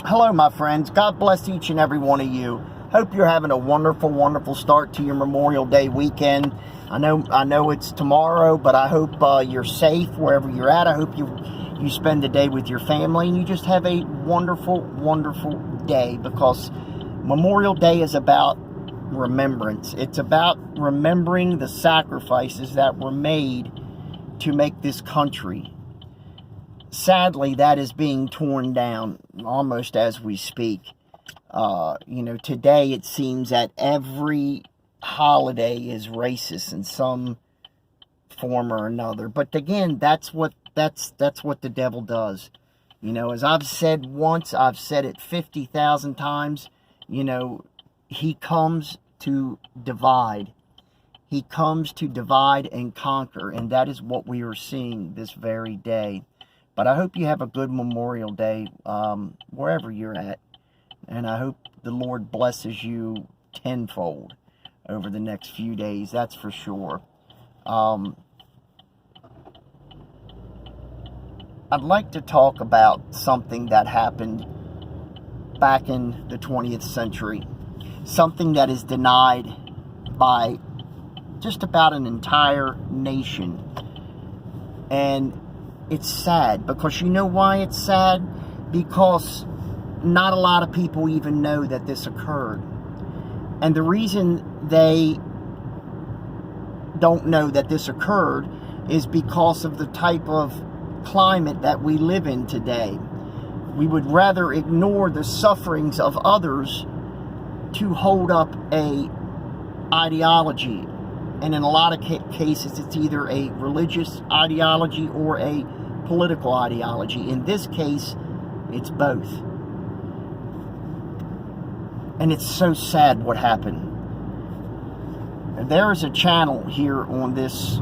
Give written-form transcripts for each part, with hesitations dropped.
Hello, my friends. God bless each and every one of you. Hope you're having a wonderful, wonderful start to your Memorial Day weekend. I know it's tomorrow, but I hope you're safe wherever you're at. I hope you spend the day with your family and you just have a wonderful, wonderful day, because Memorial Day is about remembrance. It's about remembering the sacrifices that were made to make this country. Sadly, that is being torn down almost as we speak. Today it seems that every holiday is racist in some form or another. But again, that's what the devil does. As I've said once, I've said it 50,000 times. He comes to divide. He comes to divide and conquer, and that is what we are seeing this very day. But I hope you have a good Memorial Day wherever you're at. And I hope the Lord blesses you tenfold over the next few days. That's for sure. I'd like to talk about something that happened back in the 20th century. Something that is denied by just about an entire nation. And it's sad, because you know why it's sad? Because not a lot of people even know that this occurred. And the reason they don't know that this occurred is because of the type of climate that we live in today. We would rather ignore the sufferings of others to hold up a ideology. And in a lot of cases, it's either a religious ideology or a political ideology. In this case, it's both. And it's so sad what happened. There is a channel here on this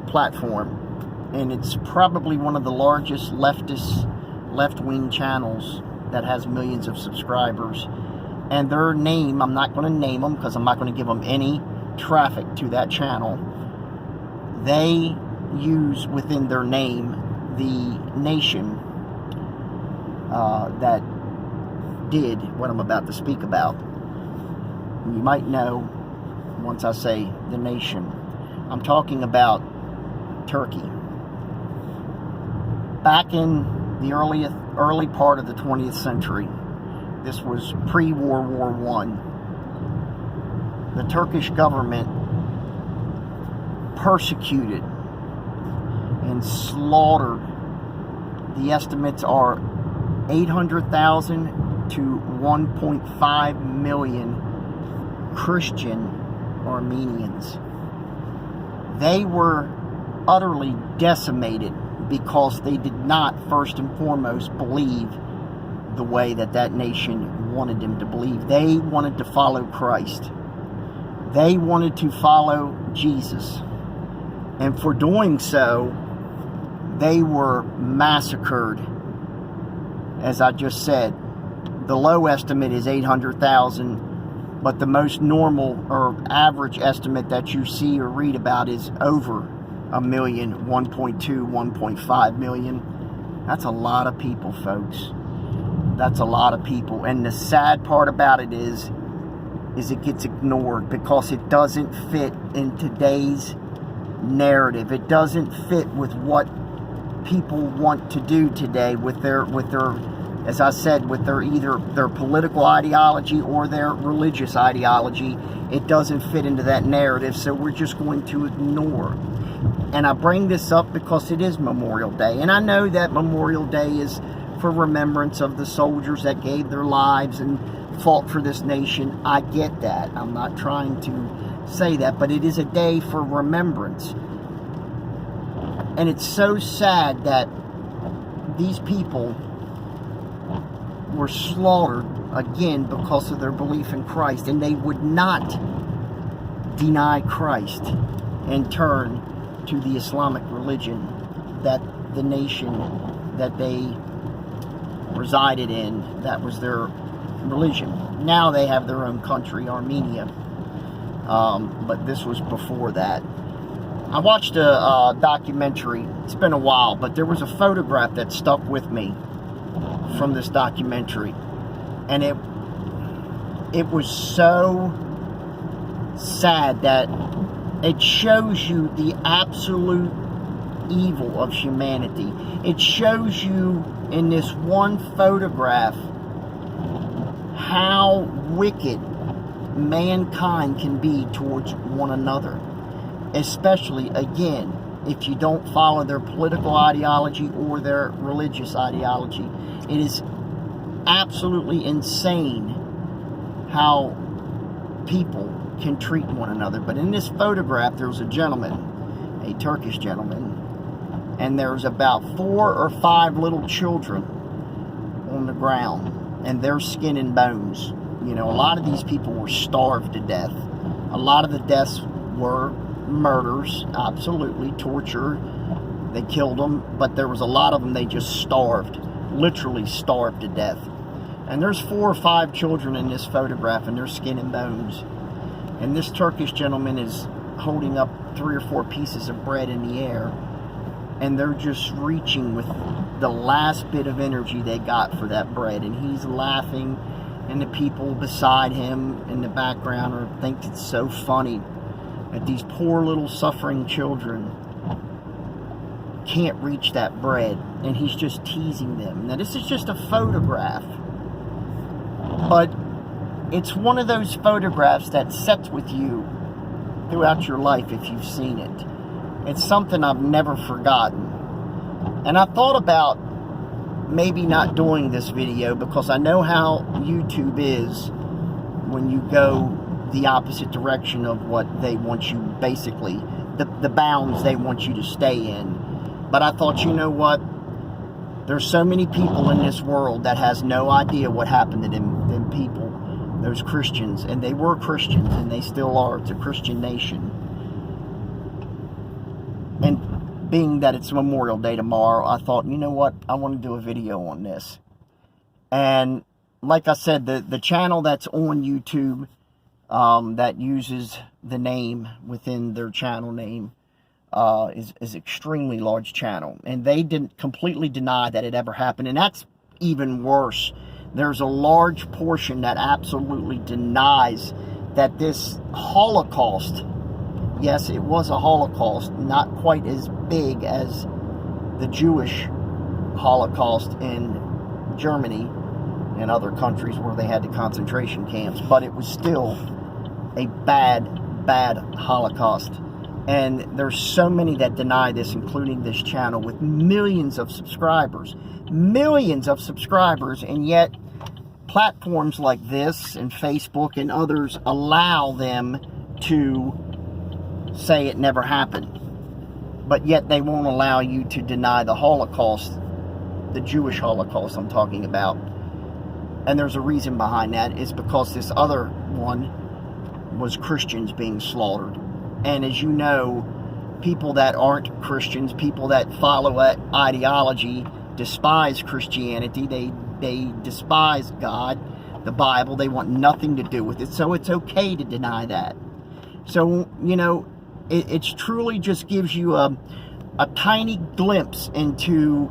platform, and it's probably one of the largest left-wing channels that has millions of subscribers. And their name, I'm not going to name them because I'm not going to give them any traffic to that channel. They use within their name the nation that did what I'm about to speak about. You might know once I say the nation. I'm talking about Turkey. Back in the early part of the 20th century, this was pre-World War I, the Turkish government persecuted and slaughtered, the estimates are 800,000 to 1.5 million Christian Armenians. They were utterly decimated because they did not, first and foremost, believe the way that nation wanted them to believe. They wanted to follow Christ. They wanted to follow Jesus. And for doing so, they were massacred. As I just said, the low estimate is 800,000, but the most normal or average estimate that you see or read about is over 1 million, 1.2, 1.5 million. That's a lot of people, folks. That's a lot of people. And the sad part about it is it gets ignored because it doesn't fit in today's narrative. It doesn't fit with what people want to do today with their, as I said, with either their political ideology or their religious ideology. It doesn't fit into that narrative, so we're just going to ignore. And I bring this up because it is Memorial Day, and I know that Memorial Day is for remembrance of the soldiers that gave their lives and fought for this nation. I get that. I'm not trying to say that, but it is a day for remembrance. And it's so sad that these people were slaughtered again because of their belief in Christ, and they would not deny Christ and turn to the Islamic religion, that the nation that they resided in, that was their religion. Now they have their own country, Armenia, but this was before that. I watched a documentary. It's been a while, but there was a photograph that stuck with me from this documentary, and it was so sad that it shows you the absolute evil of humanity. It shows you in this one photograph how wicked mankind can be towards one another, especially, again, if you don't follow their political ideology or their religious ideology. It is absolutely insane how people can treat one another. But in this photograph, there was a gentleman, a Turkish gentleman, and there's about 4 or 5 little children on the ground, and their skin and bones. You know, a lot of these people were starved to death. A lot of the deaths were murders, absolutely, torture. They killed them, but there was a lot of them they just starved, literally starved to death. And there's 4 or 5 children in this photograph, and their skin and bones. And this Turkish gentleman is holding up 3 or 4 pieces of bread in the air, and they're just reaching with the last bit of energy they got for that bread. And he's laughing, and the people beside him in the background think it's so funny that these poor little suffering children can't reach that bread, and he's just teasing them. Now, this is just a photograph, but it's one of those photographs that sets with you throughout your life if you've seen it. It's something I've never forgotten. And I thought about maybe not doing this video, because I know how YouTube is when you go the opposite direction of what they want you, basically, the bounds they want you to stay in. But I thought, you know what? There's so many people in this world that has no idea what happened to them people, those Christians, and they were Christians, and they still are. It's a Christian nation. And being that it's Memorial Day tomorrow, I thought, you know what? I want to do a video on this. And like I said, the channel that's on YouTube that uses the name within their channel name is extremely large channel, and they didn't completely deny that it ever happened. And that's even worse. There's a large portion that absolutely denies that this Holocaust, yes, it was a Holocaust, not quite as big as the Jewish Holocaust in Germany and other countries where they had the concentration camps, but it was still a bad Holocaust. And there's so many that deny this, including this channel with millions of subscribers, and yet platforms like this and Facebook and others allow them to say it never happened. But yet they won't allow you to deny the Holocaust, the Jewish Holocaust I'm talking about. And there's a reason behind that. It's because this other one was Christians being slaughtered. And as you know, people that aren't Christians, people that follow that ideology, despise Christianity. They despise God, the Bible. They want nothing to do with it. So it's okay to deny that. So, you know, it's truly just gives you a tiny glimpse into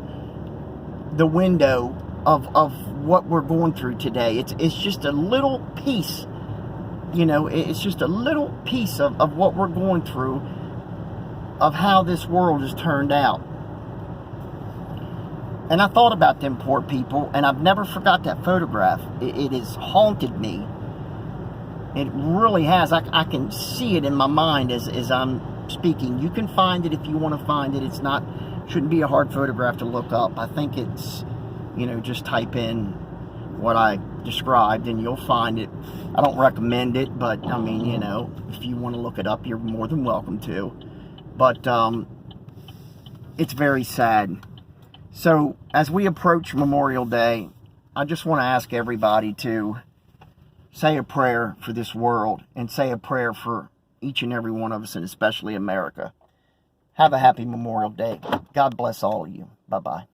the window of what we're going through today. It's just a little piece. You know, it's just a little piece of what we're going through, of how this world has turned out. And I thought about them poor people, and I've never forgot that photograph. It has haunted me. It really has. I can see it in my mind as I'm speaking. You can find it if you want to find it. It's not, shouldn't be a hard photograph to look up. I think it's, you know, just type in what I described and you'll find it. I don't recommend it, but I mean, you know, if you want to look it up, you're more than welcome to. But it's very sad. So as we approach Memorial Day, I just want to ask everybody to say a prayer for this world, and say a prayer for each and every one of us, and especially America. Have a happy Memorial Day. God bless all of you. Bye-bye.